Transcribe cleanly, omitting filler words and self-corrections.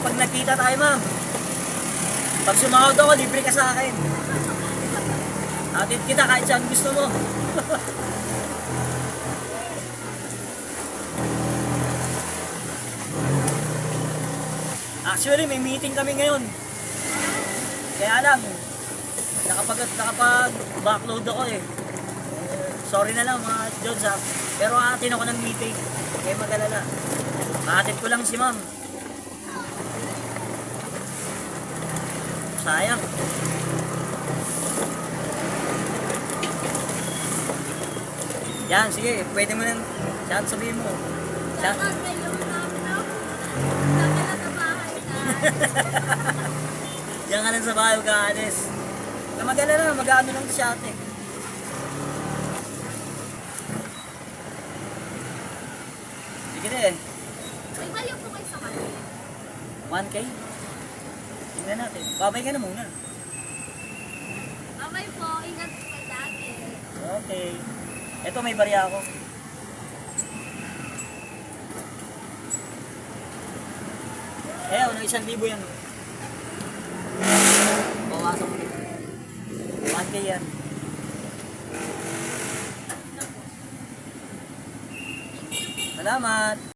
pag nakita tayo, ma'am. Pag sumahod ako, libre ka sa akin. Atid kita kahit saan gusto mo. Actually, may meeting kami ngayon. Kaya lang, nakapag-backload ako eh. Sorry na lang mga Jods ha. Pero aatin ako ng meeting. Kaya mag-alala. Aatid ko lang si ma'am. Sayang. Yan, sige. Pwede mo nang saan sabihin mo. Saan? Diyan ka lang sa bahay, huwag ka alis. Mag-alala, mag-ano lang siya ate. Sige na eh. May value po kayo sa kanya. 1K? Tingnan natin. Babay ka na muna. Bye po, ingat po kayo lagi. Okay. Ito may barya ako. Eh, ano, 1,000 yan. Bawasan mo. 1K yan. Salamat.